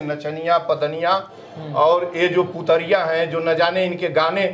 नचनिया पदनिया और ये जो पुतरिया हैं, जो न जाने इनके गाने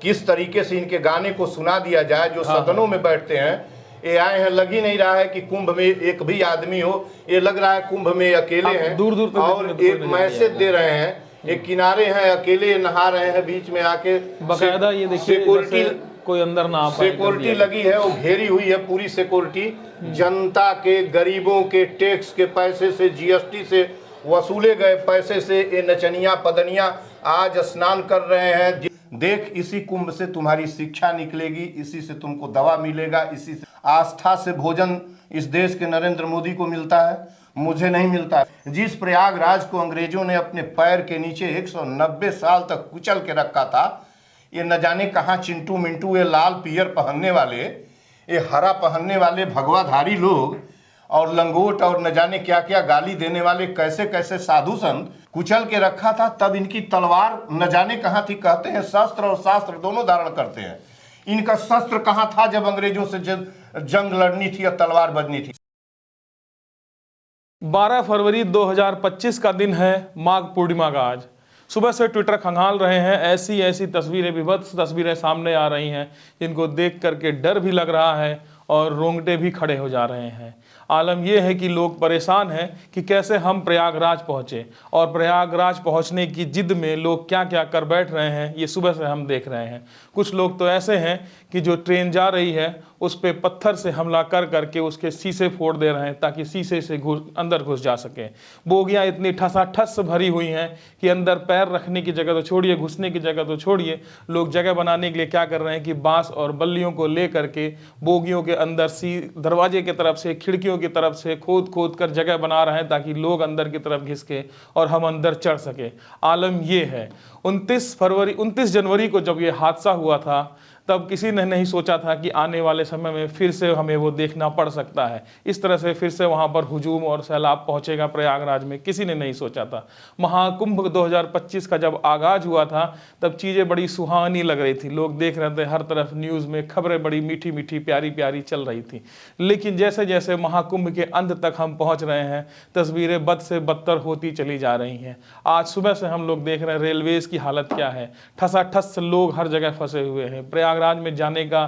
किस तरीके से इनके गाने को सुना दिया जाए, जो सदनों में बैठते हैं। ये आए हैं, लग ही नहीं रहा है कि कुंभ में एक भी आदमी हो, ये लग रहा है कुंभ में अकेले हैं। दूर दूर और एक मैसेज दे रहे हैं, एक किनारे हैं, अकेले नहा रहे हैं, बीच में आके बकायदा ये देखिए सिक्योरिटी कोई अंदर ना आ पाए, सिक्योरिटी लगी है, वो घेरी हुई है पूरी सिक्योरिटी। जनता के, गरीबों के टैक्स के पैसे से, जीएसटी से वसूले गए पैसे से ये नचनिया पदनिया आज स्नान कर रहे हैं। देख, इसी कुंभ से तुम्हारी शिक्षा निकलेगी, इसी से तुमको दवा मिलेगा, इसी से आस्था से भोजन इस देश के नरेंद्र मोदी को मिलता है, मुझे नहीं मिलता है। जिस प्रयागराज को अंग्रेजों ने अपने पैर के नीचे 190 साल तक कुचल के रखा था, ये न जाने कहाँ चिंटू मिंटू, ये लाल पियर पहनने वाले, ये हरा पहनने वाले भगवाधारी लोग और लंगोट और न जाने क्या क्या गाली देने वाले कैसे कैसे साधु संत कुचल के रखा था। तब इनकी तलवार न जाने कहाँ थी। कहते हैं शस्त्र और शास्त्र दोनों धारण करते हैं, इनका शस्त्र कहाँ था जब अंग्रेजों से जंग लड़नी थी या तलवार बजनी थी। 12 फरवरी 2025 का दिन है, माघ पूर्णिमा का आज। सुबह से ट्विटर खंगाल रहे हैं, ऐसी ऐसी तस्वीरें, विभत्स तस्वीरें सामने आ रही हैं जिनको देख करके डर भी लग रहा है और रोंगटे भी खड़े हो जा रहे हैं। आलम यह है कि लोग परेशान हैं कि कैसे हम प्रयागराज पहुँचे और प्रयागराज पहुँचने की जिद में लोग क्या क्या कर बैठ रहे हैं, ये सुबह से हम देख रहे हैं। कुछ लोग तो ऐसे हैं कि जो ट्रेन जा रही है उस पर पत्थर से हमला कर करके उसके शीशे फोड़ दे रहे हैं ताकि शीशे से अंदर घुस जा सके। बोगियाँ इतनी ठसाठस भरी हुई हैं कि अंदर पैर रखने की जगह तो छोड़िए, घुसने की जगह तो छोड़िए, लोग जगह बनाने के लिए क्या कर रहे हैं कि बांस और बल्लियों को ले करके बोगियों के अंदर दरवाजे की तरफ से, खिड़कियों की तरफ से खोद खोद कर जगह बना रहे हैं ताकि लोग अंदर की तरफ घिसके और हम अंदर चढ़ सके। आलम ये है, 29 जनवरी को जब ये हादसा हुआ था तब किसी ने नहीं सोचा था कि आने वाले समय में फिर से हमें वो देखना पड़ सकता है। इस तरह से फिर से वहाँ पर हुजूम और सैलाब पहुँचेगा प्रयागराज में, किसी ने नहीं सोचा था। महाकुंभ 2025 का जब आगाज हुआ था तब चीज़ें बड़ी सुहानी लग रही थी, लोग देख रहे थे, हर तरफ न्यूज़ में खबरें बड़ी मीठी मीठी प्यारी प्यारी चल रही थी। लेकिन जैसे जैसे महाकुंभ के अंत तक हम पहुँच रहे हैं, तस्वीरें बद से बदतर होती चली जा रही हैं। आज सुबह से हम लोग देख रहे हैं रेलवेज़ की हालत क्या है, ठसाठस लोग हर जगह फंसे हुए हैं। प्रयागराज में जाने का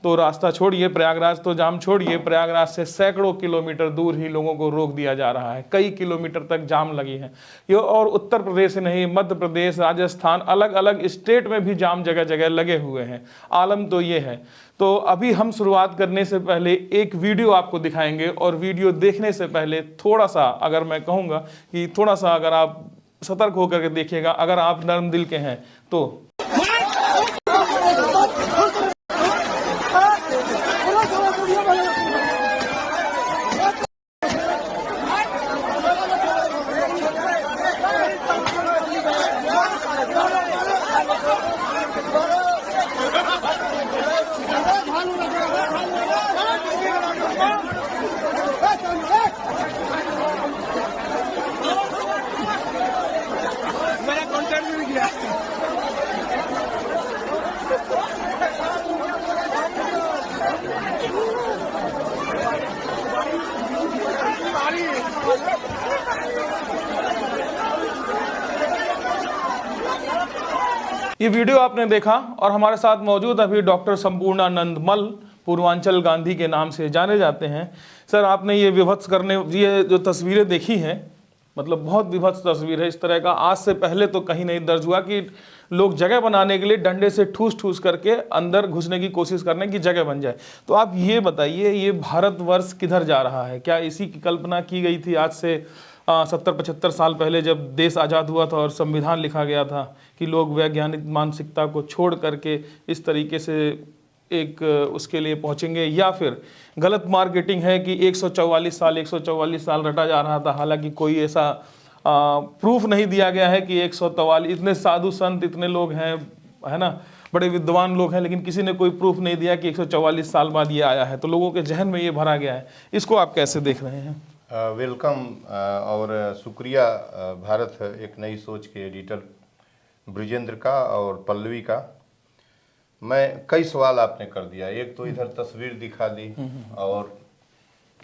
तो रास्ता छोड़िए, प्रयागराज तो जाम छोड़िए, प्रयागराज से सैकड़ों किलोमीटर दूर ही लोगों को रोक दिया जा रहा है, कई किलोमीटर तक जाम लगी है ये। और उत्तर प्रदेश नहीं, मध्य प्रदेश, राजस्थान, अलग अलग स्टेट में भी जाम जगह जगह लगे हुए हैं। आलम तो ये है। तो अभी हम शुरुआत करने से पहले एक वीडियो आपको दिखाएंगे और वीडियो देखने से पहले थोड़ा सा, अगर मैं कहूँगा कि थोड़ा सा अगर आप सतर्क होकर के देखिएगा, अगर आप नर्म दिल के हैं तो। ये वीडियो आपने देखा और हमारे साथ मौजूद अभी डॉक्टर संपूर्णानंद मल, पूर्वांचल गांधी के नाम से जाने जाते हैं। सर, आपने ये विभत्स करने, ये जो तस्वीरें देखी हैं, मतलब बहुत विभत्स तस्वीर है। इस तरह का आज से पहले तो कहीं नहीं दर्ज हुआ कि लोग जगह बनाने के लिए डंडे से ठूस ठूस करके अंदर घुसने की कोशिश करने की जगह बन जाए। तो आप ये बताइए, ये भारतवर्ष किधर जा रहा है? क्या इसी की कल्पना की गई थी आज से 70-75 साल पहले जब देश आज़ाद हुआ था और संविधान लिखा गया था कि लोग वैज्ञानिक मानसिकता को छोड़ करके इस तरीके से एक उसके लिए पहुंचेंगे? या फिर गलत मार्केटिंग है कि 144 साल रटा जा रहा था, हालांकि कोई ऐसा प्रूफ नहीं दिया गया है कि 144, इतने साधु संत, इतने लोग हैं, है ना, बड़े विद्वान लोग हैं, लेकिन किसी ने कोई प्रूफ नहीं दिया कि 144 साल बाद ये आया है। तो लोगों के जहन में ये भरा गया है, इसको आप कैसे देख रहे हैं? वेलकम और शुक्रिया भारत एक नई सोच के एडिटर ब्रिजेंद्र का और पल्लवी का। मैं कई सवाल आपने कर दिया, एक तो इधर तस्वीर दिखा दी और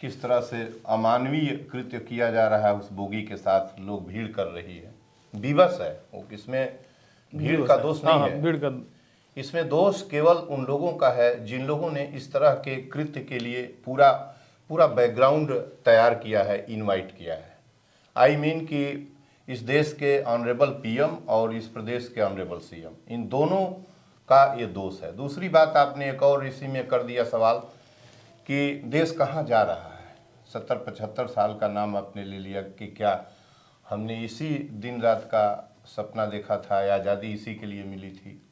किस तरह से अमानवीय कृत्य किया जा रहा है उस बोगी के साथ, लोग भीड़ कर रही है, विवश है वो, किसमें भीड़ का दोष नहीं है, भीड़ का इसमें दोष केवल उन लोगों का है जिन लोगों ने इस तरह के कृत्य के लिए पूरा पूरा बैकग्राउंड तैयार किया है, इनवाइट किया है। आई मीन कि इस देश के ऑनरेबल पीएम और इस प्रदेश के ऑनरेबल सीएम, इन दोनों का ये दोष है। दूसरी बात, आपने एक और इसी में कर दिया सवाल कि देश कहाँ जा रहा है। 70-75 साल का नाम आपने ले लिया कि क्या हमने इसी दिन रात का सपना देखा था या आज़ादी इसी के लिए मिली थी,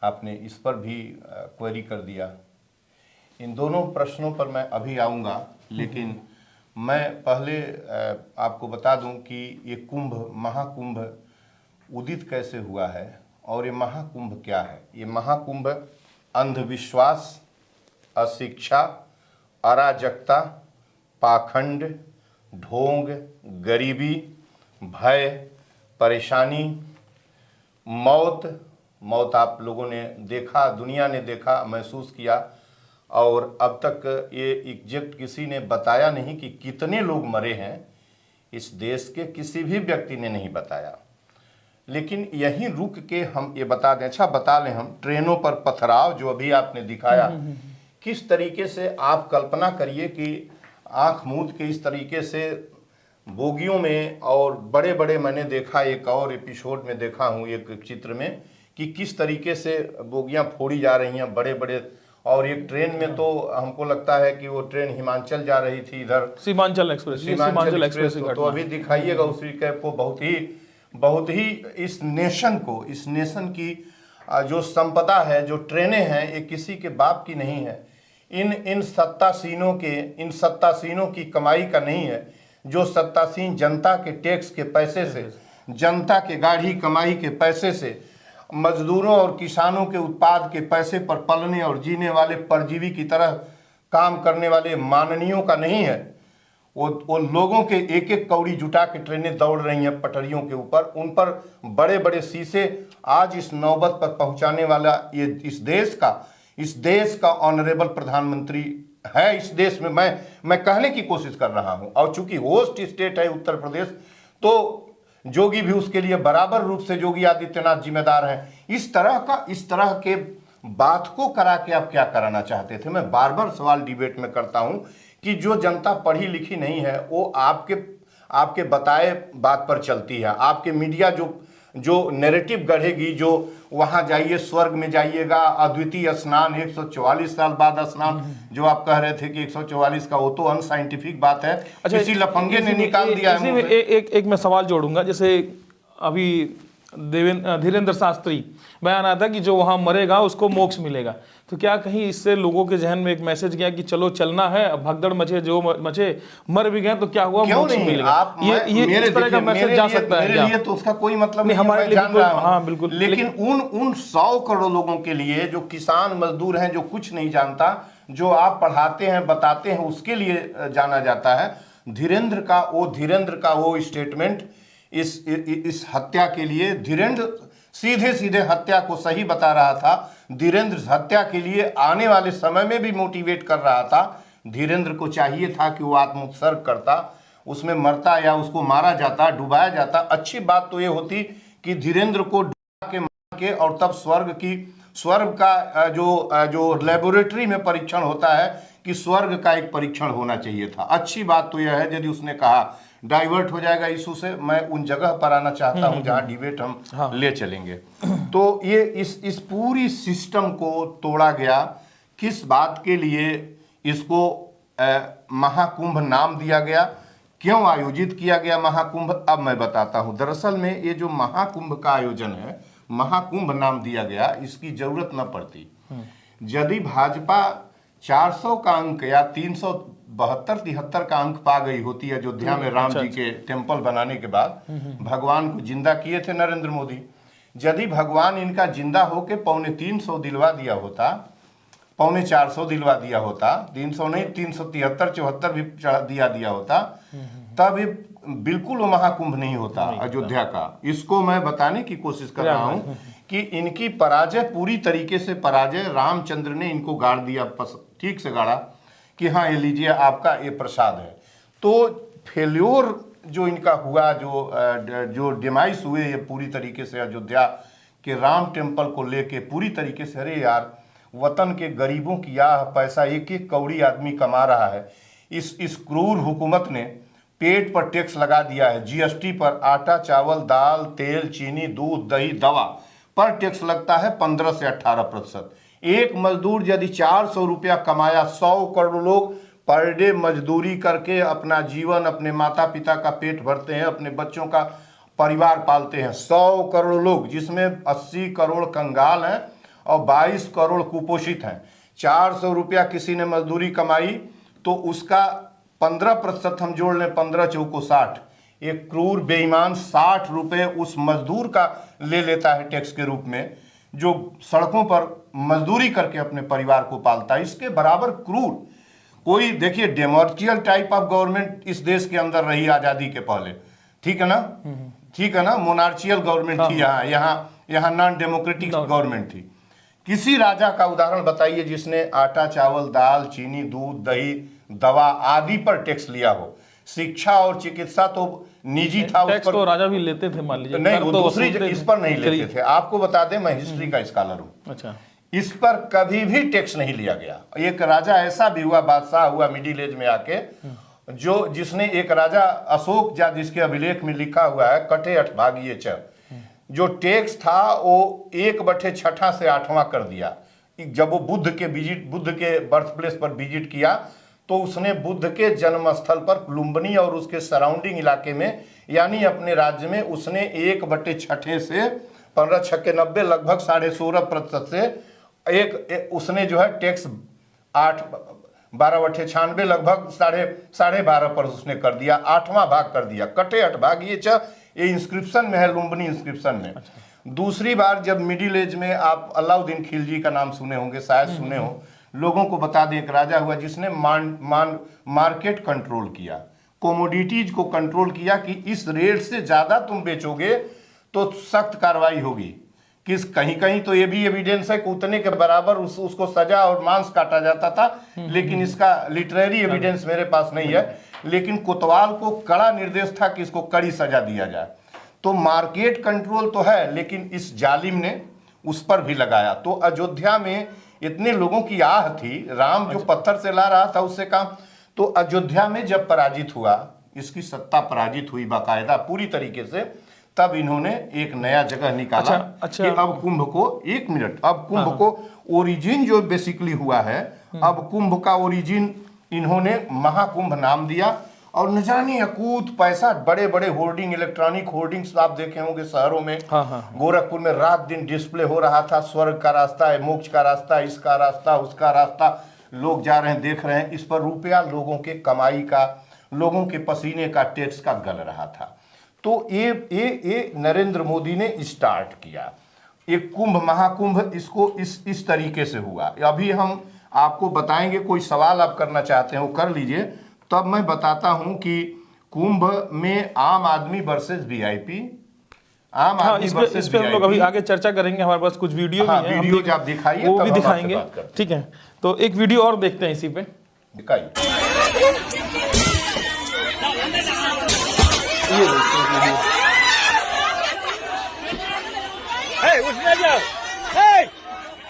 आपने इस पर भी क्वेरी कर दिया। इन दोनों प्रश्नों पर मैं अभी आऊँगा, लेकिन मैं पहले आपको बता दूं कि ये कुंभ, महाकुंभ उदित कैसे हुआ है और ये महाकुंभ क्या है। ये महाकुंभ अंधविश्वास, अशिक्षा, अराजकता, पाखंड, ढोंग, गरीबी, भय, परेशानी, मौत आप लोगों ने देखा, दुनिया ने देखा, महसूस किया, और अब तक ये एग्जैक्ट किसी ने बताया नहीं कि कितने लोग मरे हैं, इस देश के किसी भी व्यक्ति ने नहीं बताया। लेकिन यहीं रुक के हम ये बता दें, अच्छा बता लें हम, ट्रेनों पर पथराव जो अभी आपने दिखाया, किस तरीके से आप कल्पना करिए कि आंख मूंद के इस तरीके से बोगियों में, और बड़े बड़े मैंने देखा, एक और एपिसोड में देखा हूँ एक चित्र में कि किस तरीके से बोगियां फोड़ी जा रही हैं, बड़े बड़े। और एक ट्रेन में तो हमको लगता है कि वो ट्रेन हिमाचल जा रही थी, इधर सीमांचल एक्सप्रेस तो अभी दिखाइएगा उस रिकैप को। बहुत ही इस नेशन की जो संपदा है, जो ट्रेनें हैं, ये किसी के बाप की नहीं है, इन सत्तासीनों की कमाई का नहीं है, जो सत्तासीन जनता के टैक्स के पैसे से, जनता के गाढ़ी कमाई के पैसे से, मजदूरों और किसानों के उत्पाद के पैसे पर पलने और जीने वाले परजीवी की तरह काम करने वाले माननीयों का नहीं है। वो लोगों के एक एक कौड़ी जुटा के ट्रेनें दौड़ रही हैं पटरियों के ऊपर, उन पर बड़े बड़े शीशे। आज इस नौबत पर पहुंचाने वाला ये इस देश का ऑनरेबल प्रधानमंत्री है। इस देश में मैं कहने की कोशिश कर रहा हूं, और चूंकि होस्ट स्टेट है उत्तर प्रदेश, तो जोगी भी उसके लिए बराबर रूप से योगी आदित्यनाथ जिम्मेदार हैं। इस तरह के बात को करा के आप क्या कराना चाहते थे। मैं बार बार सवाल डिबेट में करता हूं कि जो जनता पढ़ी लिखी नहीं है वो आपके बताए बात पर चलती है। आपके मीडिया जो नैरेटिव गढ़ेगी, जो वहां जाइए स्वर्ग में जाइएगा, अद्वितीय स्नान, 144 साल बाद स्नान, जो आप कह रहे थे कि 144 का, वो तो अनसाइंटिफिक बात है। अच्छा, किसी लफंगे ने निकाल दिया है। एक मैं सवाल जोड़ूंगा। जैसे अभी धीरेन्द्र शास्त्री बयान आया था कि जो वहां मरेगा उसको मोक्ष मिलेगा, तो क्या कहीं इससे लोगों के जहन में एक मैसेज गया कि चलो चलना है, भगदड़ मचे, जो मचे, मर भी गए तो क्या हुआ, मोक्ष मिलेगा। ये इस तरह का मैसेज जा सकता है। मेरे लिए तो उसका कोई मतलब नहीं, हमारे लिए जान रहा हूं। हाँ बिल्कुल। लेकिन उन 100 करोड़ लोगों के लिए जो किसान मजदूर हैं, जो कुछ नहीं जानता, जो आप पढ़ाते हैं बताते हैं, उसके लिए जाना जाता है। धीरेन्द्र का वो स्टेटमेंट इस हत्या के लिए, धीरेन्द्र सीधे हत्या को सही बता रहा था। धीरेन्द्र हत्या के लिए आने वाले समय में भी मोटिवेट कर रहा था। धीरेन्द्र को चाहिए था कि वो आत्मोत्सर्ग करता, उसमें मरता या उसको मारा जाता, डुबाया जाता। अच्छी बात तो ये होती कि धीरेन्द्र को डुबा के मार के, और तब स्वर्ग का जो लेबोरेटरी में परीक्षण होता है कि स्वर्ग का एक परीक्षण होना चाहिए था। अच्छी बात तो यह है यदि उसने कहा डाइवर्ट हो जाएगा इशू से, मैं उन जगह पर आना चाहता हूं जहां डिबेट हम ले चलेंगे। तो ये इस पूरी सिस्टम को तोड़ा गया। किस बात के लिए इसको महाकुंभ नाम दिया गया, क्यों आयोजित किया गया महाकुंभ, अब मैं बताता हूं। दरअसल में ये जो महाकुंभ का आयोजन है, महाकुंभ नाम दिया गया, इसकी जरूरत न पड़ती। यदि भाजपा 400 का अंक या 372-73 का अंक पा गई होती अयोध्या में राम जी के टेम्पल बनाने के बाद, भगवान को जिंदा किए थे नरेंद्र मोदी। यदि भगवान इनका जिंदा होके 350 दिलवा दिया होता, 450 दिलवा दिया होता, 300 नहीं 373-74 भी दिया होता, तब ये बिल्कुल वो महाकुंभ नहीं होता अयोध्या का। इसको मैं बताने की कोशिश कर रहा हूं कि इनकी पराजय, पूरी तरीके से पराजय, रामचंद्र ने इनको गाड़ दिया, ठीक से गाड़ा कि हाँ ये लीजिए आपका ये प्रसाद है। तो फेल्योर जो इनका हुआ, जो डिमाइस हुए ये पूरी तरीके से अयोध्या के राम टेम्पल को लेके पूरी तरीके से, अरे यार वतन के गरीबों की यह पैसा एक एक कौड़ी आदमी कमा रहा है। इस क्रूर हुकूमत ने पेट पर टैक्स लगा दिया है। जीएसटी पर आटा, चावल, दाल, तेल, चीनी, दूध, दही, दवा पर टैक्स लगता है 15 से 18%। एक मजदूर यदि 400 रुपया कमाया, 100 करोड़ लोग पर डे मजदूरी करके अपना जीवन, अपने माता पिता का पेट भरते हैं, अपने बच्चों का परिवार पालते हैं। 100 करोड़ लोग, जिसमें 80 करोड़ कंगाल हैं और 22 करोड़ कुपोषित हैं। 400 रुपया किसी ने मजदूरी कमाई तो उसका 15% हम जोड़ लें, 15 चौको 60। एक क्रूर बेईमान 60 रुपये उस मजदूर का ले लेता है टैक्स के रूप में, जो सड़कों पर मजदूरी करके अपने परिवार को पालता है। इसके बराबर क्रूर कोई, देखिए डेमोक्रेटिकल टाइप ऑफ गवर्नमेंट इस देश के अंदर रही आज़ादी के पहले, ठीक है ना, ठीक है ना, मोनार्चियल गवर्नमेंट थी यहाँ नॉन डेमोक्रेटिक गवर्नमेंट थी। किसी राजा का उदाहरण बताइए जिसने आटा, चावल, दाल, चीनी, दूध, दही, दवा आदि पर टैक्स लिया हो। शिक्षा और चिकित्सा तो निजी था, उस पर तो राजा भी लेते थे, मान लीजिए नहीं, वो दूसरी इस पर नहीं लेते थे। आपको बता दें, मैं हिस्ट्री का स्कॉलर हूँ। अच्छा, इस पर कभी भी टैक्स नहीं लिया गया। एक राजा ऐसा भी हुआ, बादशाह हुआ मिडिल एज में आके, जिसने एक राजा अशोक, जिसके अभिलेख में लिखा हुआ है कटे 8 भागिये च, जो टैक्स था वो 1/6 से 8वां कर दिया। जब वो बुद्ध के बर्थ प्लेस पर विजिट किया तो उसने बुद्ध के जन्म स्थल पर लुम्बिनी और उसके सराउंडिंग इलाके में, यानी अपने राज्य में, उसने 1/6 से 15 छक्के 90 लगभग 16.5% से उसने जो है टैक्स 12/96 लगभग 12.5 पर उसने कर दिया, 8वां भाग कर दिया। कटे 8 भाग ये इंस्क्रिप्शन में है, लुम्बिनी इंस्क्रिप्शन में। दूसरी बार जब मिडिल एज में, आप अलाउद्दीन खिलजी का नाम सुने होंगे, शायद सुने हो। लोगों को बता दें, एक राजा हुआ जिसने मार्केट कंट्रोल किया, कोमोडिटीज को कंट्रोल किया कि इस रेट से ज्यादा तुम बेचोगे तो सख्त कार्रवाई होगी। कहीं कहीं तो ये भी एविडेंस है कि उतने के बराबर उसको सजा और मांस काटा जाता था, लेकिन इसका लिटरेरी एविडेंस मेरे पास नहीं है। लेकिन कोतवाल को कड़ा निर्देश था कि इसको कड़ी सजा दिया जाए। तो मार्केट कंट्रोल तो है, लेकिन इस जालिम ने उस पर भी लगाया। तो अयोध्या में इतने लोगों की आह थी, राम जो पत्थर से ला रहा था उससे काम। तो अयोध्या में जब पराजित हुआ, इसकी सत्ता पराजित हुई बाकायदा पूरी तरीके से, तब इन्होंने एक नया जगह निकाला। अच्छा। कि अब कुंभ को, एक मिनट, अब कुंभ को ओरिजिन जो बेसिकली हुआ है, अब कुंभ का ओरिजिन इन्होंने महाकुंभ नाम दिया। और न जाने अकूत पैसा, बड़े बड़े होर्डिंग, इलेक्ट्रॉनिक होर्डिंग्स आप देखे होंगे शहरों में। गोरखपुर में रात दिन डिस्प्ले हो रहा था, स्वर्ग का रास्ता है, मोक्ष का रास्ता, इसका रास्ता, उसका रास्ता, लोग जा रहे हैं, देख रहे हैं। इस पर रुपया लोगों के कमाई का, लोगों के पसीने का, टैक्स का गल रहा था। तो ये नरेंद्र मोदी ने स्टार्ट किया एक कुंभ, महाकुंभ। इसको इस तरीके से हुआ। अभी हम आपको बताएंगे, कोई सवाल आप करना चाहते हैं वो कर लीजिए, तब मैं बताता हूं कि कुंभ में आम आदमी वर्सेस वीआईपी, आम आदमी इस पे हम लोग अभी आगे चर्चा करेंगे। हमारे पास कुछ वीडियो भी है, वीडियो आप दिखाइए, वो भी दिखाएंगे, ठीक है। तो एक वीडियो और देखते हैं इसी पे, दिखाइए।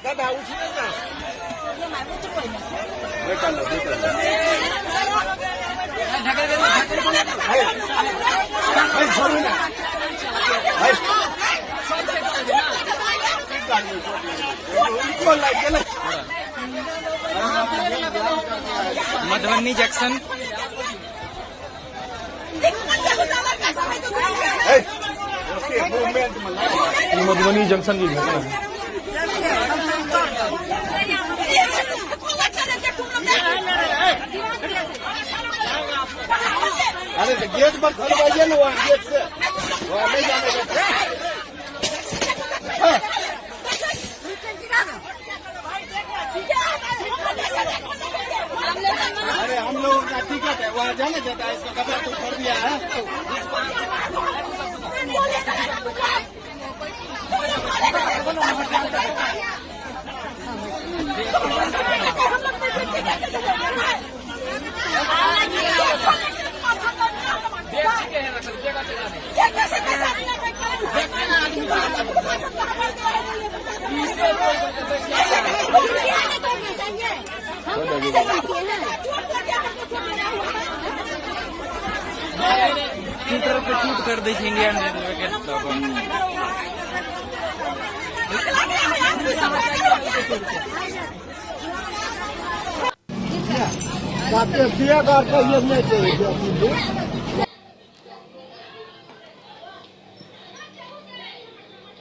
दादा उठने ना, मधुबनी जंक्शन, मधुबनी जंक्शन की घटना है। अरे गेट पर खोलवाइए ना, वहाँ गेट से वहाँ नहीं जाने देते। अरे हम लोगों का टिकट है, वहाँ जाने देता है, इसका कपड़ा तो कर दिया है। ट्विटर पे ट्वीट कर दी थी इंडियन रेलवे के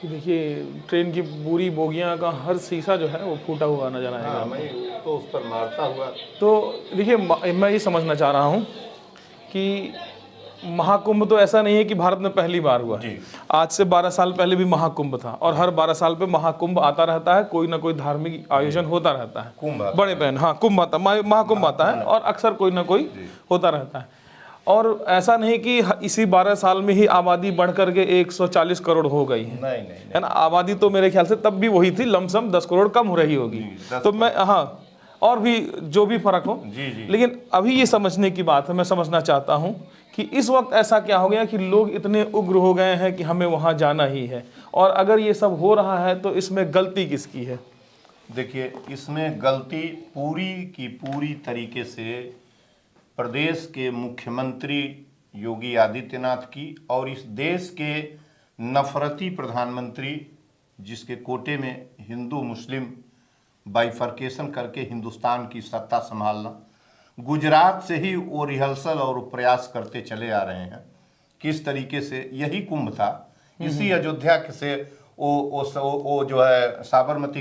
देखिए ट्रेन की पूरी बोगियां का हर शीशा जो है वो फूटा हुआ नजर आएगा। हाँ, मैं तो उस पर मारता हुआ। तो देखिए मैं ये समझना चाह रहा हूँ कि महाकुंभ तो ऐसा नहीं है कि भारत में पहली बार हुआ। जी। आज से 12 साल पहले भी महाकुंभ था और हर 12 साल पे महाकुंभ आता रहता है, कोई ना कोई धार्मिक आयोजन होता रहता है। कुंभ आता बड़े बहन, हाँ कुंभ आता, महाकुंभ आता है और अक्सर कोई ना कोई होता रहता है। और ऐसा नहीं कि इसी 12 साल में ही आबादी बढ़ करके 140 करोड़ हो गई है, नहीं है ना। आबादी तो मेरे ख्याल से तब भी वही थी, लमसम 10 करोड़ कम हो रही होगी। तो मैं, हाँ, और भी जो भी फर्क हो, जी। लेकिन अभी ये समझने की बात है, मैं समझना चाहता हूँ कि इस वक्त ऐसा क्या हो गया कि लोग इतने उग्र हो गए हैं कि हमें वहाँ जाना ही है। और अगर ये सब हो रहा है तो इसमें गलती किसकी है? देखिए, इसमें गलती पूरी की पूरी तरीके से प्रदेश के मुख्यमंत्री योगी आदित्यनाथ की और इस देश के नफरती प्रधानमंत्री, जिसके कोटे में हिंदू मुस्लिम बाइफर्केशन करके हिंदुस्तान की सत्ता संभालना, गुजरात से ही वो रिहर्सल और प्रयास करते चले आ रहे हैं। किस तरीके से यही कुंभ था, इसी अयोध्या से वो जो है साबरमती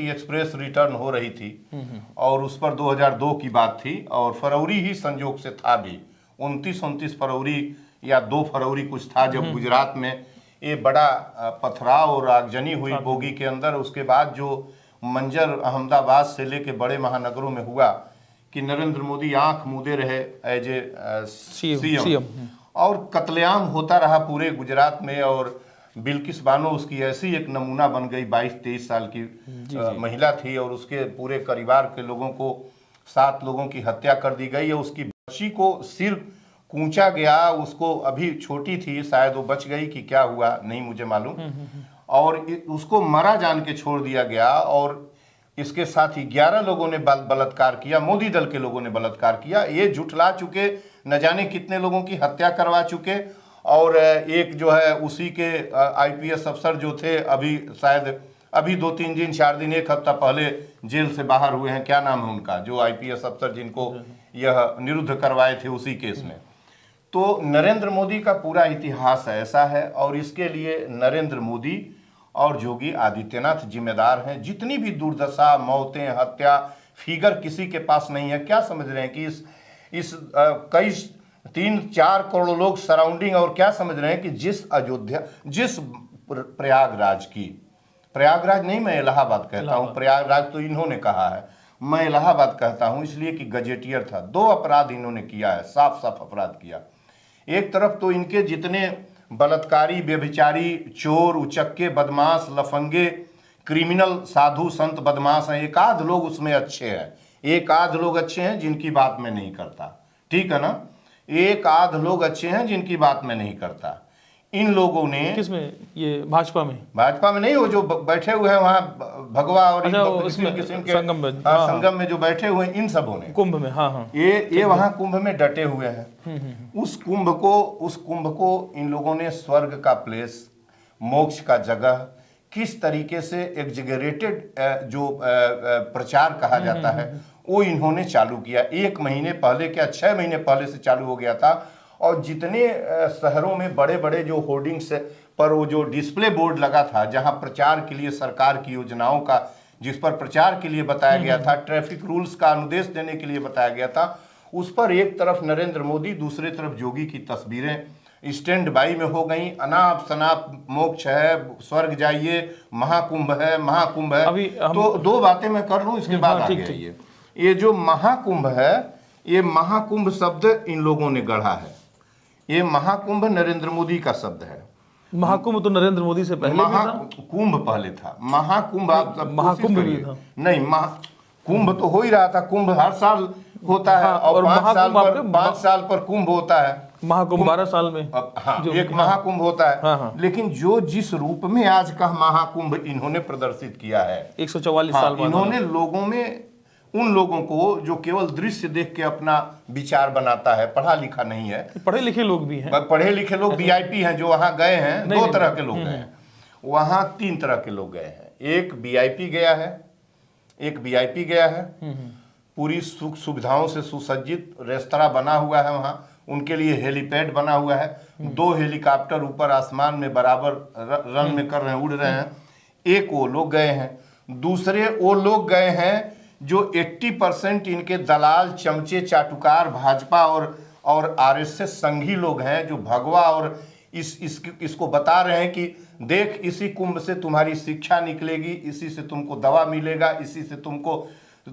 एक्सप्रेस रिटर्न हो रही थी और उस पर 2002 की बात थी और फरवरी ही संजोग से था भी 29 फरवरी या 2 फरवरी कुछ था जब गुजरात में ये बड़ा पथराव और आगजनी हुई बोगी के अंदर। उसके बाद जो मंजर अहमदाबाद से लेके बड़े महानगरों में हुआ कि नरेंद्र मोदी आंख मूंदे रहे एज ए सीएम और कत्लेआम होता रहा पूरे गुजरात में। और बिल्किस बानो उसकी ऐसी एक नमूना बन गई, 22-23 साल की महिला थी और उसके पूरे परिवार के लोगों को 7 लोगों की हत्या कर दी गई। उसकी बच्ची को सिर कूचा गया, उसको अभी छोटी थी, शायद वो बच गई कि क्या हुआ नहीं मुझे मालूम, और उसको मरा जान के छोड़ दिया गया। और इसके साथ ही 11 लोगों ने बलात्कार किया, मोदी दल के लोगों ने बलात्कार किया। ये जुटला चुके, न जाने कितने लोगों की हत्या करवा चुके। और एक जो है उसी के आईपीएस अफसर जो थे, अभी शायद अभी 2-3 दिन 4 दिन 1 हफ्ता पहले जेल से बाहर हुए हैं, क्या नाम है उनका, जो आईपीएस अफसर जिनको यह निरुद्ध करवाए थे उसी केस में। तो नरेंद्र मोदी का पूरा इतिहास ऐसा है और इसके लिए नरेंद्र मोदी और योगी आदित्यनाथ जिम्मेदार हैं। जितनी भी दुर्दशा, मौतें, हत्या, फिगर किसी के पास नहीं है। क्या समझ रहे हैं कि इस कई 3-4 करोड़ लोग सराउंडिंग, और क्या समझ रहे हैं कि जिस अयोध्या, जिस प्रयागराज की, प्रयागराज नहीं, मैं इलाहाबाद कहता हूँ, प्रयागराज तो इन्होंने कहा है, मैं इलाहाबाद कहता हूँ इसलिए कि गजेटियर था। 2 अपराध इन्होंने किया है, साफ अपराध किया। एक तरफ तो इनके जितने बलात्कारी, व्यभिचारी, चोर, उचक्के, बदमाश, लफंगे, क्रिमिनल, साधु संत बदमाश हैं, एक आध लोग उसमें अच्छे हैं, एक आध लोग अच्छे हैं जिनकी बात मैं नहीं करता, ठीक है ना, एक आध लोग अच्छे हैं जिनकी बात मैं नहीं करता। इन लोगों ने, किसमें, ये भाजपा में नहीं, वो जो बैठे हुए हैं वहाँ भगवा और किस्म के संगम में जो बैठे हुए हैं, इन सबों ने कुंभ में, हाँ, ये वहाँ कुंभ में डटे हुए हैं। उस कुंभ को इन लोगों ने स्वर्ग का प्लेस, मोक्ष का जगह, किस तरीके से एग्जिगरेटेड जो प्रचार कहा जाता है वो इन्होंने चालू किया। 1 महीने पहले, क्या 6 महीने पहले से चालू हो गया था। और जितने शहरों में बड़े बड़े जो होर्डिंग्स पर वो जो डिस्प्ले बोर्ड लगा था, जहां प्रचार के लिए सरकार की योजनाओं का, जिस पर प्रचार के लिए बताया गया था, ट्रैफिक रूल्स का अनुदेश देने के लिए बताया गया था, उस पर एक तरफ नरेंद्र मोदी, दूसरी तरफ योगी की तस्वीरें स्टैंड बाई में हो गई। अनाप शनाप मोक्ष है, स्वर्ग जाइए, महाकुंभ है, महाकुंभ है। तो 2 बातें मैं कर लूं, इसके बाद आगे आइए। ये जो महाकुंभ है, ये महाकुंभ शब्द इन लोगों ने गढ़ा है। ये महाकुंभ नरेंद्र मोदी का शब्द है। महाकुंभ तो नरेंद्र मोदी से पहले कुंभ पहले था, महाकुंभ आप सब महाकुंभ भी था। नहीं, कुंभ तो हो ही रहा था। कुंभ हर साल होता है और 5 साल पर कुंभ होता है। महाकुंभ 12 साल में अब हाँ, एक महाकुंभ होता है। हाँ, हाँ। लेकिन जो जिस रूप में आज का महाकुंभ इन्होंने प्रदर्शित किया है, 144 हाँ, साल बाद इन्होंने लोगों में, उन लोगों को जो केवल दृश्य देख के अपना विचार बनाता है, पढ़ा लिखा नहीं है, पढ़े लिखे लोग भी हैं, पढ़े लिखे लोग वीआईपी हैं जो वहां गए हैं। दो तरह के लोग गए हैं वहां, 3 तरह के लोग गए हैं। एक वीआईपी गया है, एक वीआईपी गया है, पूरी सुख सुविधाओं से सुसज्जित रेस्तरां बना हुआ है वहां, उनके लिए हेलीपैड बना हुआ है, 2 हेलीकॉप्टर ऊपर आसमान में बराबर रन में कर रहे हैं, उड़ रहे हैं। एक वो लोग गए हैं। दूसरे वो लोग गए हैं जो 80% इनके दलाल, चमचे, चाटुकार, भाजपा और आरएसएस संघी लोग हैं, जो भगवा और इसको बता रहे हैं कि देख, इसी कुंभ से तुम्हारी शिक्षा निकलेगी, इसी से तुमको दवा मिलेगा, इसी से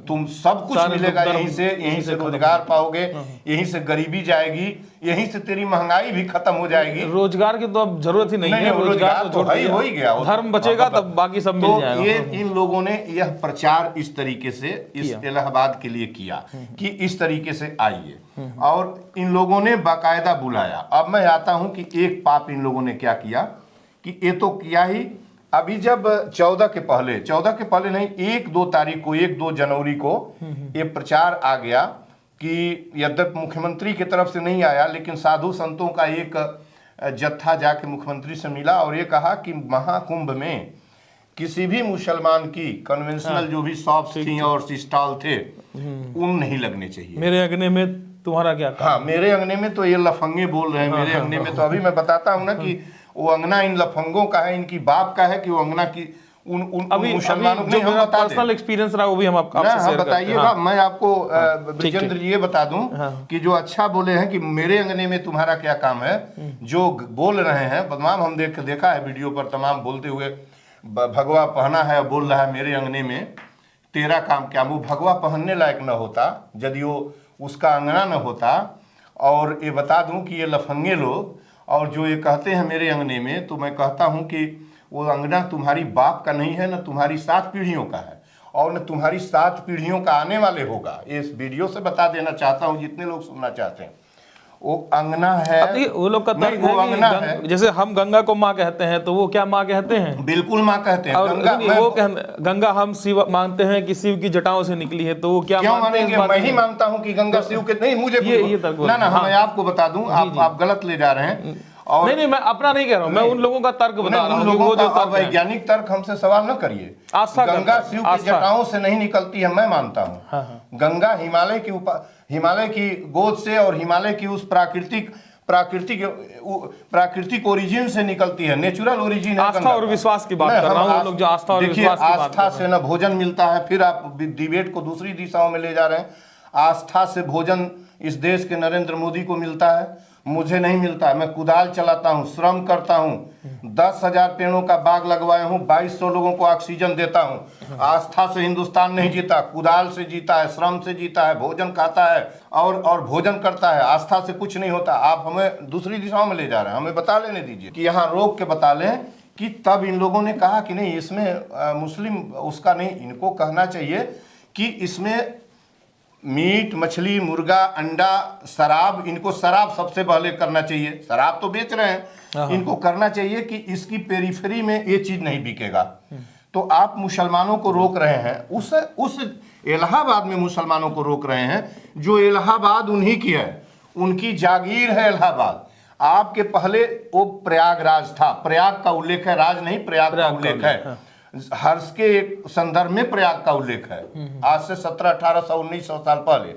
तुम सब कुछ मिलेगा, यहीं से रोजगार पाओगे, यहीं से गरीबी जाएगी, यहीं से तेरी महंगाई भी खत्म हो जाएगी। रोजगार की तो अब जरूरत ही नहीं है, रोजगार तो हो ही गया, धर्म बचेगा तब बाकी सब मिल जाएगा। ये इन लोगों ने यह प्रचार इस तरीके से इस इलाहाबाद के लिए किया कि इस तरीके से आइए, और इन लोगों ने बाकायदा बुलाया। अब मैं आता हूं कि एक पाप इन लोगों ने क्या किया, कि ये तो किया ही, अभी जब 14 के पहले नहीं, 1-2 तारीख को, 1-2 जनवरी को ये प्रचार आ गया कि यद्यपि मुख्यमंत्री की तरफ से नहीं आया, लेकिन साधु संतों का एक जत्था जाके मुख्यमंत्री से मिला और ये कहा कि महाकुंभ में किसी भी मुसलमान की कन्वेंशनल जो भी शॉप्स थी और स्टॉल थे, उन नहीं लगने चाहिए। मेरे अंगने में तुम्हारा क्या काम? हाँ, मेरे अंगने में तो ये लफंगे बोल रहे हैं। मेरे अंगने में तो अभी मैं बताता हूँ ना कि वो अंगना इन लफंगों का है, इनकी बाप का है, कि वो अंगना की उन मुसलमानों जो मेरा पर्सनल एक्सपीरियंस रहा वो भी हम आपसे शेयर बताइएगा। हाँ। मैं आपको ब्रिजेंद्र जी ये बता दूं कि जो अच्छा बोले हैं कि मेरे अंगने में तुम्हारा क्या काम है, जो बोल रहे हैं बदनाम, हम देखा है वीडियो पर तमाम बोलते हुए, भगवा पहना है, बोल रहा है मेरे अंगने में तेरा काम क्या। वो भगवा पहनने लायक न होता यदि वो उसका अंगना न होता। और ये बता दूं कि ये लफंगे लोग और जो ये कहते हैं मेरे अंगने में, तो मैं कहता हूं कि वो अंगना तुम्हारी बाप का नहीं है, न तुम्हारी 7 पीढ़ियों का है, और न तुम्हारी 7 पीढ़ियों का आने वाले होगा। इस वीडियो से बता देना चाहता हूं जितने लोग सुनना चाहते हैं। वो अंगना है, वो लोग का तर्क है कि जैसे हम गंगा को माँ कहते हैं, तो वो क्या माँ कहते हैं? बिल्कुल माँ कहते हैं। और गंगा हम शिव मानते हैं कि शिव की जटाओं से निकली है, तो वो क्या मानेंगे? मैं ही मानता हूँ कि गंगा शिव के नहीं, मुझे ना मैं आपको बता दूं, आप गलत ले जा रहे हैं। और नहीं, मैं अपना नहीं कह रहा हूँ, मैं उन लोगों का तर्क बता रहा हूँ। वो जो वैज्ञानिक तर्क हमसे सवाल न करिए। गंगा शिव की जटाओं से नहीं निकलती है, मैं मानता हूँ। गंगा हिमालय की गोद से और हिमालय की उस प्राकृतिक ओरिजिन से निकलती है, नेचुरल ओरिजिन है। आस्था और विश्वास की बात कर रहा हूँ। लोग जो आस्था और विश्वास की बात आस्था से न भोजन मिलता है, फिर आप डिबेट को दूसरी दिशाओं में ले जा रहे हैं। आस्था से भोजन इस देश के नरेंद्र मोदी को मिलता है, मुझे नहीं मिलता। मैं कुदाल चलाता हूँ, श्रम करता हूँ, 10,000 पेड़ों का बाग लगवाया हूँ, 2200 लोगों को ऑक्सीजन देता हूँ। आस्था से हिंदुस्तान नहीं जीता, कुदाल से जीता है, श्रम से जीता है, भोजन खाता है और भोजन करता है। आस्था से कुछ नहीं होता। आप हमें दूसरी दिशाओं में ले जा रहे हैं, हमें बता लेने दीजिए कि यहाँ रोक के बता लें कि तब इन लोगों ने कहा कि नहीं, इसमें मुस्लिम उसका नहीं। इनको कहना चाहिए कि इसमें मीट, मछली, मुर्गा, अंडा, शराब, इनको शराब सबसे पहले करना चाहिए। शराब तो बेच रहे हैं, इनको करना चाहिए कि इसकी पेरिफेरी में ये चीज नहीं बिकेगा। तो आप मुसलमानों को रोक रहे हैं, उस इलाहाबाद में मुसलमानों को रोक रहे हैं, जो इलाहाबाद उन्हीं की है, उनकी जागीर है इलाहाबाद। आपके पहले वो प्रयागराज था, प्रयाग का उल्लेख है, राज नहीं, प्रयाग का उल्लेख है। हर्ष के एक संदर्भ में प्रयाग का उल्लेख है, आज से 1700, 1800, 1900 साल पहले।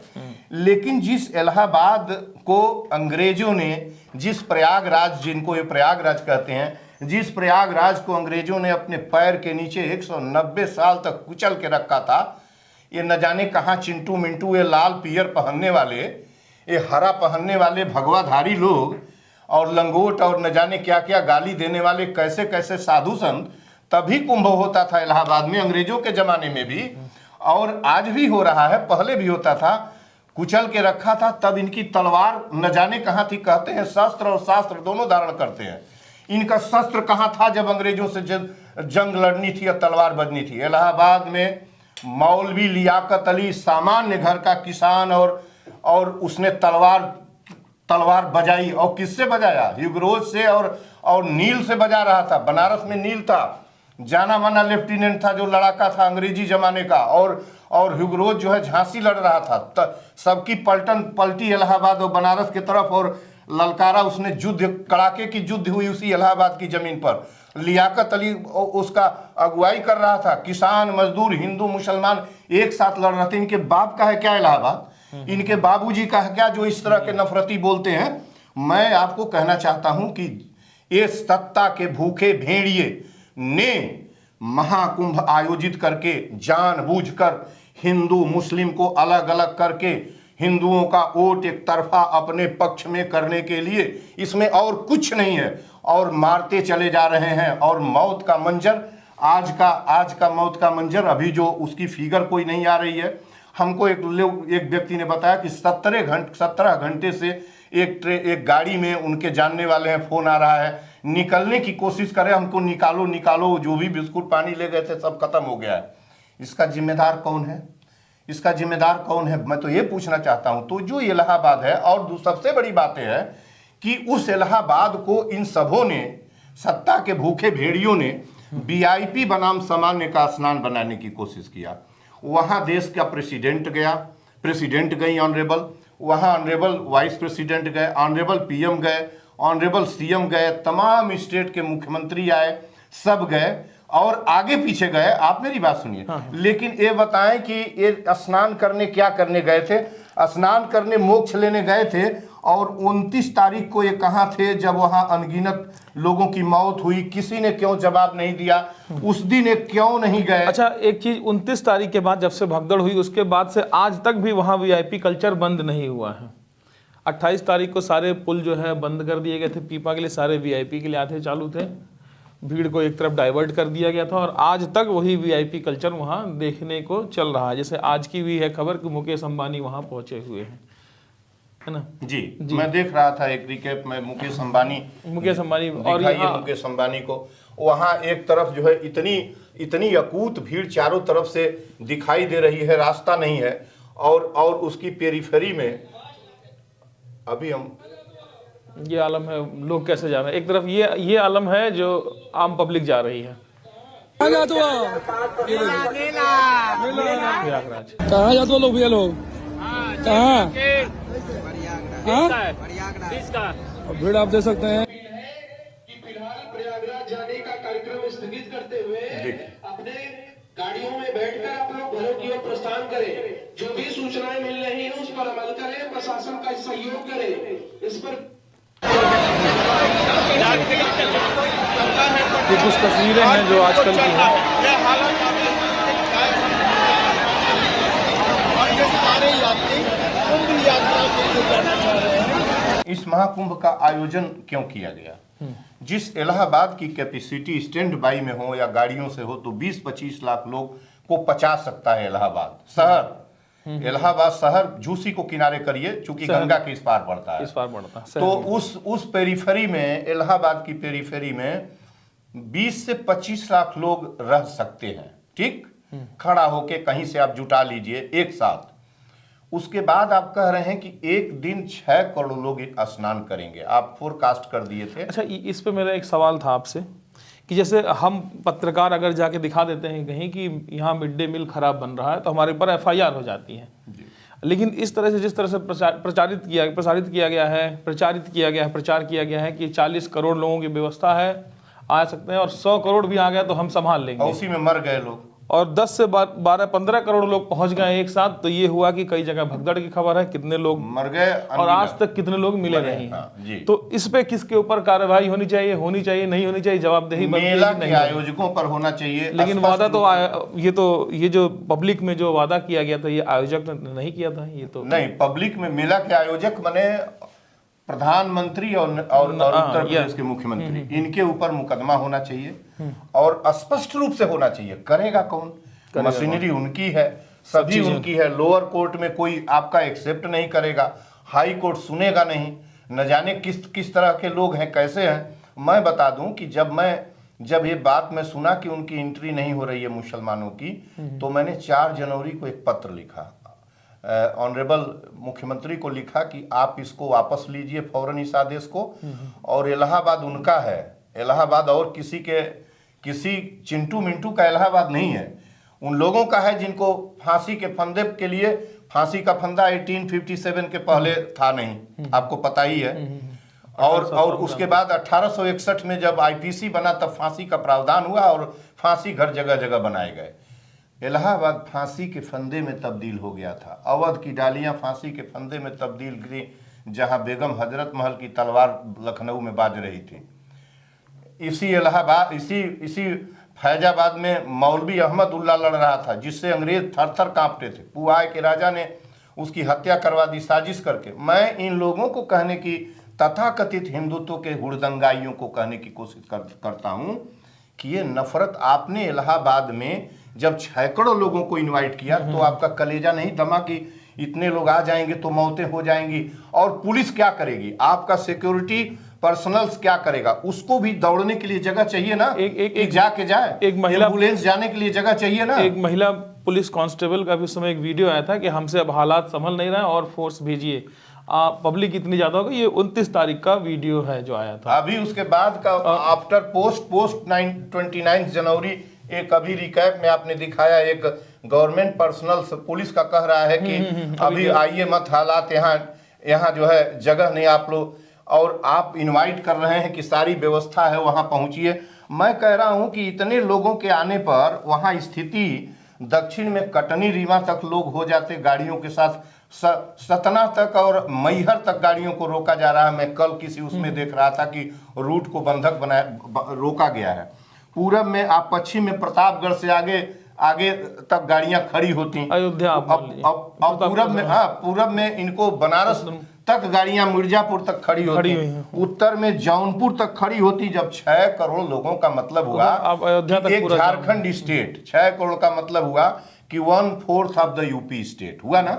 लेकिन जिस इलाहाबाद को अंग्रेजों ने, जिस प्रयागराज, जिनको ये प्रयागराज कहते हैं, जिस प्रयागराज को अंग्रेजों ने अपने पैर के नीचे 190 साल तक कुचल के रखा था, ये न जाने कहाँ चिंटू मिंटू, ये लाल पियर पहनने वाले, ये हरा पहनने वाले भगवाधारी लोग और लंगोट और न जाने क्या क्या गाली देने वाले कैसे कैसे साधु संत, तभी कुंभ होता था इलाहाबाद में, अंग्रेजों के जमाने में भी, और आज भी हो रहा है, पहले भी होता था। कुचल के रखा था, तब इनकी तलवार न जाने कहाँ थी। कहते हैं शस्त्र और शास्त्र दोनों धारण करते हैं, इनका शस्त्र कहाँ था जब अंग्रेजों से जंग लड़नी थी या तलवार बजनी थी? इलाहाबाद में मौलवी लियाकत अली, सामान्य घर का किसान, और उसने तलवार बजाई, और किससे बजाया? ह्यूगरोज से और नील से बजा रहा था। बनारस में नील था, जाना माना लेफ्टिनेंट था जो लड़ाका था अंग्रेजी जमाने का, और ह्यूगरोज जो है झांसी लड़ रहा था। सबकी पलटन पलटी इलाहाबाद और बनारस की तरफ, और ललकारा उसने युद्ध, कड़ाके की युद्ध हुई उसी इलाहाबाद की जमीन पर। लियाकत अली उसका अगुवाई कर रहा था। किसान मजदूर हिंदू मुसलमान एक साथ लड़ रहे थे। इनके बाप का है क्या इलाहाबाद? इनके बाबूजी का है क्या जो इस तरह के नफरती बोलते हैं? मैं आपको कहना चाहता हूं कि ये सत्ता के भूखे भेड़िए ने महाकुंभ आयोजित करके जानबूझकर हिंदू मुस्लिम को अलग अलग करके हिंदुओं का वोट एक तरफा अपने पक्ष में करने के लिए, इसमें और कुछ नहीं है, और मारते चले जा रहे हैं। और मौत का मंजर, आज का मौत का मंजर, अभी जो उसकी फिगर कोई नहीं आ रही है। हमको एक व्यक्ति ने बताया कि 17 घंटे से एक गाड़ी में उनके जानने वाले हैं, फोन आ रहा है, निकलने की कोशिश करें, हमको निकालो, जो भी बिस्कुट पानी ले गए थे सब खत्म हो गया है। इसका जिम्मेदार कौन है? इसका जिम्मेदार कौन है? मैं तो ये पूछना चाहता हूं। तो जो इलाहाबाद है, और सबसे बड़ी बात है कि उस इलाहाबाद को इन सबों ने, सत्ता के भूखे भेड़ियों ने VIP बनाम सामान्य का स्नान बनाने की कोशिश किया। वहां देश का प्रेसिडेंट गया, प्रेसिडेंट गई ऑनरेबल, वहां ऑनरेबल वाइस प्रेसिडेंट गए, ऑनरेबल PM गए, ऑनरेबल CM गए, तमाम स्टेट के मुख्यमंत्री आए, सब गए और आगे पीछे गए। आप मेरी बात सुनिए। लेकिन ये बताएं कि ये स्नान करने क्या करने गए थे? स्नान करने मोक्ष लेने गए थे। और 29 तारीख को ये कहाँ थे जब वहां अनगिनत लोगों की मौत हुई? किसी ने क्यों जवाब नहीं दिया? उस दिन ये क्यों नहीं गए? अच्छा, एक चीज, 29 तारीख के बाद जब से भगदड़ हुई उसके बाद से आज तक भी वहां VIP कल्चर बंद नहीं हुआ है। 28 तारीख को सारे पुल जो है बंद कर दिए गए थे पीपा के लिए, सारे VIP के लिए आते चालू थे, भीड़ को एक तरफ डाइवर्ट कर दिया गया था, और आज तक वही VIP कल्चर वहां देखने को चल रहा है। जैसे आज की भी है खबर कि मुकेश अंबानी वहां पहुंचे हुए हैं, है ना? जी, मैं देख रहा था एक रिकेप में मुकेश अंबानी और मुकेश अंबानी को वहां एक तरफ जो है इतनी अकूत भीड़ चारों तरफ से दिखाई दे रही है, रास्ता नहीं है, और उसकी पेरीफेरी में अभी हम ये आलम है, लोग कैसे जा रहे हैं। एक तरफ ये आलम है जो आम पब्लिक जा रही है। कहाँ जाते हो? प्रयागराज कहाँ जाते हो लोग? भैया लोग कहाँ? भीड़ आप दे सकते हैं। फिलहाल प्रयागराज जाने का कार्यक्रम स्थगित करते हुए अपने गाड़ियों में बैठकर आप लोग घरों की ओर प्रस्थान करें। जो भी सूचनाएं मिल रही हैं उस पर अमल करें, प्रशासन का सहयोग करें। इस पर ये कुछ तस्वीरें हैं जो आजकल की हैं। इस महाकुंभ का आयोजन क्यों किया गया? जिस इलाहाबाद की कैपेसिटी स्टैंड बाई में हो या गाड़ियों से हो तो 20-25 लाख लोग को पचा सकता है इलाहाबाद शहर। इलाहाबाद शहर झूसी को किनारे करिए, चूंकि गंगा के इस पार पड़ता है, इस पार पड़ता है। तो उस पेरीफेरी में, इलाहाबाद की पेरीफेरी में 20 से 25 लाख लोग रह सकते हैं। ठीक, खड़ा होके कहीं से आप जुटा लीजिए एक साथ। उसके बाद आप कह रहे हैं कि एक दिन 6 करोड़ लोग स्नान करेंगे, आप फोरकास्ट कर दिए थे। अच्छा, इस पे मेरा एक सवाल था आपसे कि जैसे हम पत्रकार अगर जाके दिखा देते हैं कहीं कि यहाँ मिड डे मील खराब बन रहा है तो हमारे ऊपर FIR हो जाती है। लेकिन इस तरह से, जिस तरह से प्रचार किया गया है कि 40 करोड़ लोगों की व्यवस्था है, आ सकते हैं, और 100 करोड़ भी आ गया तो हम संभाल लेंगे, उसी में मर गए लोग, और 10 से 12-15 करोड़ लोग पहुंच गए एक साथ, तो ये हुआ कि कई जगह भगदड़ की खबर है, कितने लोग मर गए और आज तक कितने लोग मिले नहीं जी। हैं। तो इस पे किसके ऊपर कार्रवाई होनी चाहिए, नहीं होनी चाहिए, जवाबदेही मेला के आयोजकों पर होना चाहिए। लेकिन वादा तो ये जो पब्लिक में जो वादा किया गया था ये आयोजक ने नहीं किया था। ये तो नहीं, पब्लिक में मेला के आयोजक बने प्रधानमंत्री और उत्तर प्रदेश के मुख्यमंत्री, इनके ऊपर मुकदमा होना चाहिए और स्पष्ट रूप से होना चाहिए। करेगा कौन? मशीनरी उनकी है, सभी उनकी है। लोअर कोर्ट में कोई आपका एक्सेप्ट नहीं करेगा, हाई कोर्ट सुनेगा नहीं, न जाने किस तरह के लोग हैं, कैसे हैं। मैं बता दूं कि जब ये बात मैं सुना कि उनकी एंट्री नहीं हो रही है मुसलमानों की, तो मैंने 4 जनवरी को एक पत्र लिखा ऑनरेबल मुख्यमंत्री को लिखा कि आप इसको वापस लीजिए फौरन इस आदेश को, और इलाहाबाद उनका है, इलाहाबाद और किसी चिंटू मिंटू का इलाहाबाद नहीं है, उन लोगों का है जिनको फांसी के फंदे के लिए, फांसी का फंदा 1857 के पहले था नहीं, आपको पता ही है। और उसके बाद 1861 में जब आईपीसी बना तब फांसी का प्रावधान हुआ और फांसी घर जगह जगह बनाए गए। इलाहाबाद फांसी के फंदे में तब्दील हो गया था, अवध की डालियां फांसी के फंदे में तब्दील की, जहां बेगम हजरत महल की तलवार लखनऊ में बाज रही थी। इसी इलाहाबाद इसी फैजाबाद में मौलवी अहमद उल्ला लड़ रहा था, जिससे अंग्रेज थर थर कांपते थे। पुआए के राजा ने उसकी हत्या करवा दी साजिश करके। मैं इन लोगों को कहने की, तथाकथित हिंदुत्व के हुड़दंगाइयों को कहने की कोशिश करता हूं कि ये नफरत आपने इलाहाबाद में जब सैकड़ों लोगों को इनवाइट किया तो आपका कलेजा नहीं दमा कि इतने लोग आ जाएंगे तो मौतें हो जाएंगी, और पुलिस क्या करेगी, आपका सिक्योरिटी पर्सनल्स क्या करेगा, उसको भी दौड़ने के लिए जगह चाहिए ना, एक जाके जाए, एक महिला एम्बुलेंस जाने के लिए जगह चाहिए ना। एक महिला पुलिस कांस्टेबल का भी उस समय एक वीडियो आया था कि हमसे अब हालात संभल नहीं रहा और फोर्स भेजिए, पब्लिक इतनी ज्यादा हो गई। ये 29 तारीख का वीडियो है जो आया था। अभी उसके बाद का आफ्टर पोस्ट 29 जनवरी एक अभी रिकैप में आपने दिखाया, एक गवर्नमेंट पर्सनल पुलिस का कह रहा है कि अभी आइए मत, हालात यहाँ जो है जगह नहीं आप लोग, और आप इनवाइट कर रहे हैं कि सारी व्यवस्था है वहाँ पहुँचिए। मैं कह रहा हूँ कि इतने लोगों के आने पर वहाँ स्थिति दक्षिण में कटनी रीवा तक लोग हो जाते गाड़ियों के साथ, सतना तक और मैहर तक गाड़ियों को रोका जा रहा है। मैं कल किसी उसमें देख रहा था कि रूट को बंधक रोका गया है। पूरब में आप पश्चिम में प्रतापगढ़ से आगे तक गाड़ियां खड़ी होती, अयोध्या अब पूरब में इनको बनारस तक गाड़ियां मिर्जापुर तक खड़ी होती, उत्तर में जौनपुर तक खड़ी होती। जब 6 करोड़ लोगों का मतलब हुआ कि एक झारखंड स्टेट, 6 करोड़ का मतलब हुआ कि 1/4 ऑफ द यूपी स्टेट हुआ ना,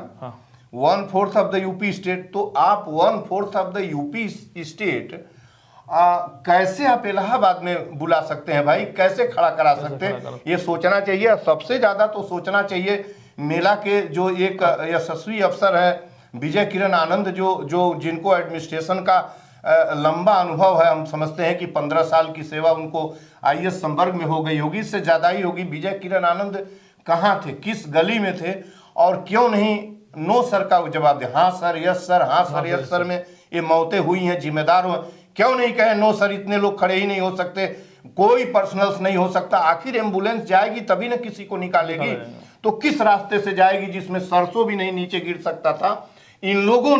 1/4 ऑफ द यूपी स्टेट। तो आप 1/4 ऑफ द यूपी स्टेट कैसे आप इलाहाबाद में बुला सकते हैं भाई, कैसे खड़ा करा सकते हैं, ये सोचना चाहिए। सबसे ज्यादा तो सोचना चाहिए मेला के जो एक यशस्वी अफसर है विजय किरण आनंद, जो जिनको एडमिनिस्ट्रेशन का लंबा अनुभव है, हम समझते हैं कि 15 साल की सेवा उनको IAS संवर्ग में हो गई होगी, इससे ज़्यादा ही होगी। विजय किरण आनंद कहाँ थे, किस गली में थे, और क्यों नहीं नो सर का जवाब दे, हाँ सर यस सर, हाँ सर यस सर में ये मौतें हुई हैं, जिम्मेदार हो, क्यों नहीं कहे नो सर, इतने लोग खड़े ही नहीं हो सकते, कोई पर्सनल्स नहीं हो सकता। आखिर एम्बुलेंस जाएगी तभी ना किसी को निकालेगी, तो किस रास्ते से जाएगी जिसमें सरसों भी नहीं नीचे गिर सकता था। इन लोगों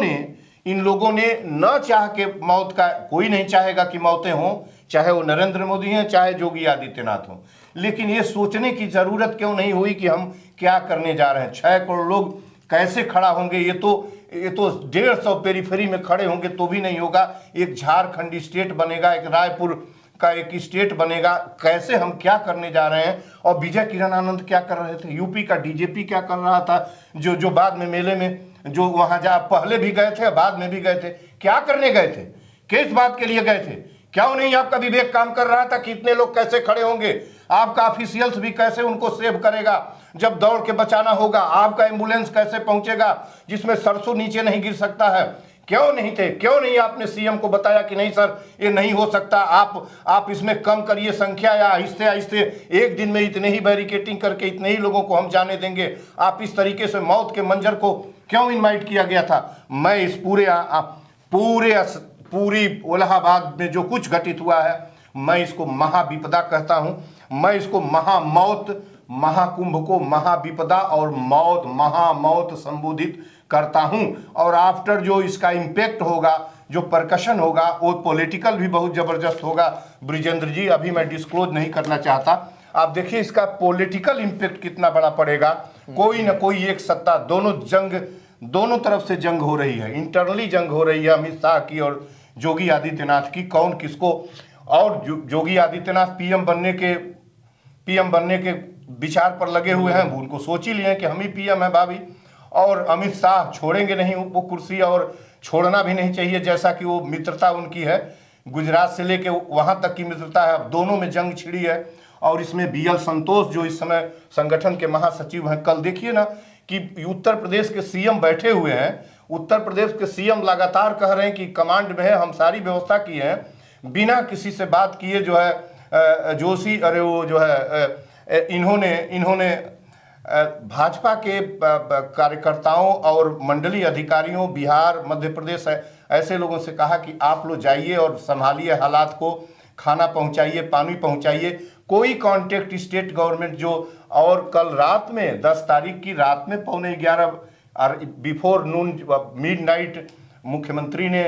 ने न चाह के मौत का, कोई नहीं चाहेगा कि मौतें हों, चाहे वो नरेंद्र मोदी हैं चाहे योगी आदित्यनाथ हों, लेकिन ये सोचने की जरूरत क्यों नहीं हुई कि हम क्या करने जा रहे हैं। 6 करोड़ लोग कैसे खड़ा होंगे, ये तो 150 पेरीफेरी में खड़े होंगे तो भी नहीं होगा। एक झारखंड स्टेट बनेगा, एक रायपुर का एक स्टेट बनेगा, कैसे हम क्या करने जा रहे हैं। और विजय किरण आनंद क्या कर रहे थे, यूपी का डीजीपी क्या कर रहा था, जो बाद में मेले में जो वहां जा पहले भी गए थे बाद में भी गए थे, क्या करने गए थे, किस बात के लिए गए थे, क्यों नहीं आपका विवेक काम कर रहा था कि इतने लोग कैसे खड़े होंगे, आपका ऑफिशियल्स भी कैसे उनको सेव करेगा, जब दौड़ के बचाना होगा आपका एम्बुलेंस कैसे पहुंचेगा जिसमें सरसों नीचे नहीं गिर सकता है, क्यों नहीं थे, क्यों नहीं आपने सीएम को बताया कि नहीं सर ये नहीं हो सकता, आप इसमें कम करिए संख्या, या आहिस्ते आहिस्ते एक दिन में इतने ही बैरिकेटिंग करके इतने ही लोगों को हम जाने देंगे। आप इस तरीके से मौत के मंजर को क्यों इनवाइट किया गया था। मैं इस पूरी इलाहाबाद में जो कुछ घटित हुआ है, मैं इसको महाविपदा कहता हूं, मैं इसको महामौत, महाकुंभ को महाविपदा और महामौत संबोधित करता हूं। और आफ्टर जो इसका इम्पैक्ट होगा, जो परकशन होगा, वो पॉलिटिकल भी बहुत जबरदस्त होगा। ब्रिजेंद्र जी अभी मैं डिस्क्लोज नहीं करना चाहता, आप देखिए इसका पॉलिटिकल इम्पैक्ट कितना बड़ा पड़ेगा। कोई ना कोई एक सत्ता, दोनों तरफ से जंग हो रही है, इंटरनली जंग हो रही है अमित शाह की और योगी आदित्यनाथ की, कौन किसको। और योगी आदित्यनाथ पीएम बनने के विचार पर लगे हुए हैं, उनको सोच ही लिए कि हम ही पीएम है भाभी, और अमित शाह छोड़ेंगे नहीं वो कुर्सी, और छोड़ना भी नहीं चाहिए, जैसा कि वो मित्रता उनकी है, गुजरात से लेके वहां तक की मित्रता है। अब दोनों में जंग छिड़ी है, और इसमें BL संतोष जो इस समय संगठन के महासचिव हैं, कल देखिए ना कि उत्तर प्रदेश के सीएम बैठे हुए हैं, उत्तर प्रदेश के सीएम लगातार कह रहे हैं कि कमांड में है, हम सारी व्यवस्था की है, बिना किसी से बात किए जो है जोशी, अरे वो जो है इन्होंने भाजपा के कार्यकर्ताओं और मंडलीय अधिकारियों बिहार, मध्य प्रदेश ऐसे लोगों से कहा कि आप लोग जाइए और संभालिए हालात को, खाना पहुंचाइए, पानी पहुंचाइए। कोई कांटेक्ट स्टेट गवर्नमेंट जो, और कल रात में 10 तारीख की रात में 11:15 और बिफोर नून मिडनाइट मुख्यमंत्री ने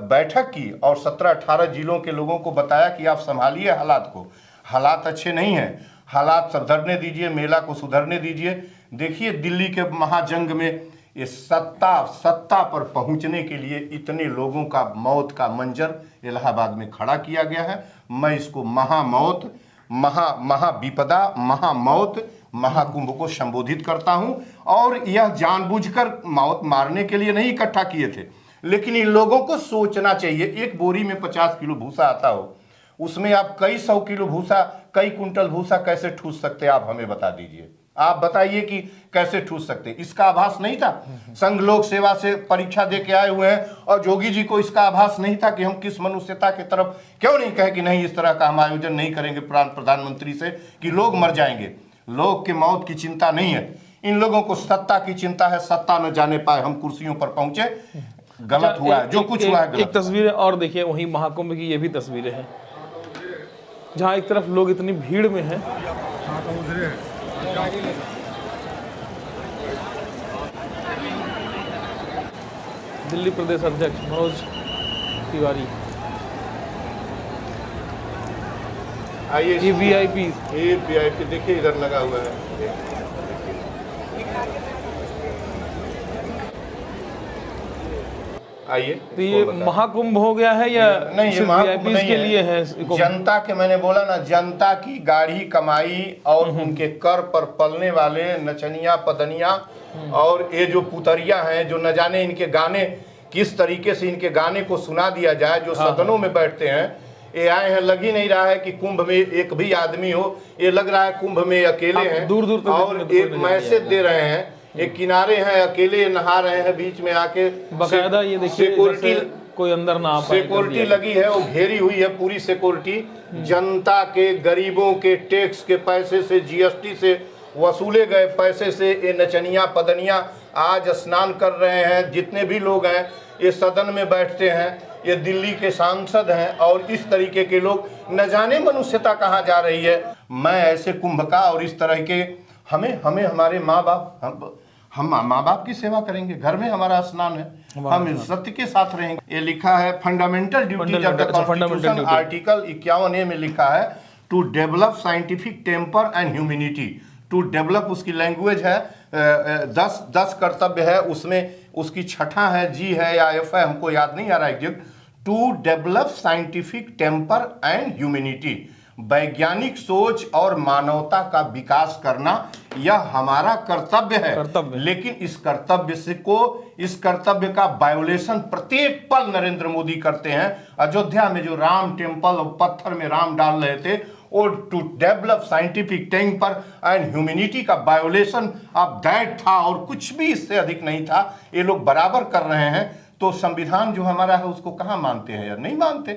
बैठक की और 17-18 जिलों के लोगों को बताया कि आप संभालिए हालात को, हालात अच्छे नहीं हैं, हालात सुधरने दीजिए, मेला को सुधरने दीजिए। देखिए दिल्ली के महाजंग में ये सत्ता पर पहुंचने के लिए इतने लोगों का मौत का मंजर इलाहाबाद में खड़ा किया गया है। मैं इसको महामौत, महाविपदा, महामौत, महाकुंभ को संबोधित करता हूं। और यह जानबूझकर मौत मारने के लिए नहीं इकट्ठा किए थे, लेकिन इन लोगों को सोचना चाहिए। एक बोरी में 50 किलो भूसा आता हो, उसमें आप कई 100 किलो भूसा, कई कुंटल भूसा कैसे ठूस सकते हैं? आप हमें बता दीजिए, आप बताइए कि कैसे ठूस सकते। इसका आभास नहीं था? संघ लोक सेवा से परीक्षा दे के आए हुए हैं और जोगी जी को इसका आभास नहीं था कि हम किस मनुष्यता की तरफ, क्यों नहीं कहे कि नहीं इस तरह का हम आयोजन नहीं करेंगे प्रधानमंत्री से कि लोग मर जाएंगे। लोग के मौत की चिंता नहीं है, इन लोगों को सत्ता की चिंता है, सत्ता न जाने पाए हम कुर्सियों पर पहुंचे। गलत हुआ है जो कुछ हुआ है। एक तस्वीर और देखिए, वहीं महाकुंभ की ये भी तस्वीरें हैं, जहाँ एक तरफ लोग इतनी भीड़ में हैं। दिल्ली प्रदेश अध्यक्ष मनोज तिवारी, आइए ये वीआईपी देखिए इधर लगा हुआ है। आइए, तो ये महाकुंभ हो गया है या नहीं? ये महाकुंभ नहीं के लिए है, जनता के, मैंने बोला ना, जनता की गाढ़ी कमाई और उनके कर पर पलने वाले नचनिया पदनिया और ये जो पुतरिया हैं, जो न जाने इनके गाने किस तरीके से इनके गाने को सुना दिया जाए, जो सदनों में बैठते हैं। ये आए हैं, लग ही नहीं रहा है कि कुंभ में एक भी आदमी हो, ये लग रहा है कुंभ में अकेले हैं। दूर दूर और एक मैसेज दे रहे हैं, एक किनारे हैं, अकेले नहा रहे हैं, बीच में आके बकायदा ये देखिए सिक्योरिटी, कोई अंदर ना आ पाए, सिक्योरिटी लगी है, वो घेरी हुई है पूरी सिक्योरिटी। जनता के, गरीबों के टैक्स के पैसे से, जीएसटी से वसूले गए पैसे से ये नचनिया पदनिया आज स्नान कर रहे हैं। जितने भी लोग हैं ये सदन में बैठते हैं, ये दिल्ली के सांसद हैं, और इस तरीके के लोग, न जाने मनुष्यता कहाँ जा रही है। मैं ऐसे कुंभ का और इस तरह के, हमें हमारे माँ बाप, हम माँ बाप की सेवा करेंगे, घर में हमारा स्नान है, हम सत्य के साथ रहेंगे। ये लिखा है fundamental duties of the constitution, article 51A में लिखा है to develop scientific temper and humanity. To develop उसकी लैंग्वेज है, 10 कर्तव्य है, उसमें उसकी छठा है, जी है या एफ है, हमको याद नहीं आ रहा exact. To develop scientific temper and humanity, वैज्ञानिक सोच और मानवता का विकास करना, यह हमारा कर्तव्य है। लेकिन इस कर्तव्य का वायोलेशन प्रत्येक पल नरेंद्र मोदी करते हैं। अयोध्या में जो राम टेम्पल और पत्थर में राम डाल रहे थे, और to develop scientific temper and humanity का वायोलेशन ऑफ दैट था, और कुछ भी इससे अधिक नहीं था। ये लोग बराबर कर रहे हैं। तो संविधान जो हमारा है उसको कहाँ मानते हैं यार? नहीं मानते,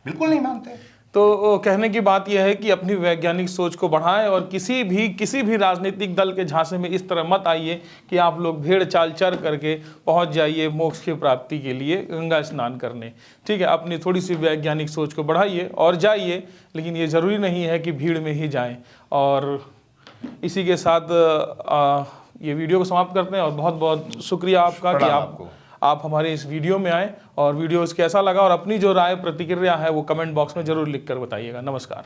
बिल्कुल नहीं मानते। तो कहने की बात यह है कि अपनी वैज्ञानिक सोच को बढ़ाएं और किसी भी राजनीतिक दल के झांसे में इस तरह मत आइए कि आप लोग भेड़ चाल चर करके पहुंच जाइए मोक्ष की प्राप्ति के लिए गंगा स्नान करने। ठीक है, अपनी थोड़ी सी वैज्ञानिक सोच को बढ़ाइए और जाइए, लेकिन ये ज़रूरी नहीं है कि भीड़ में ही जाएं। और इसी के साथ ये वीडियो को समाप्त करते हैं, और बहुत बहुत शुक्रिया आपका कि आप हमारे इस वीडियो में आए, और वीडियो कैसा लगा और अपनी जो राय प्रतिक्रिया है वो कमेंट बॉक्स में ज़रूर लिखकर बताइएगा। नमस्कार।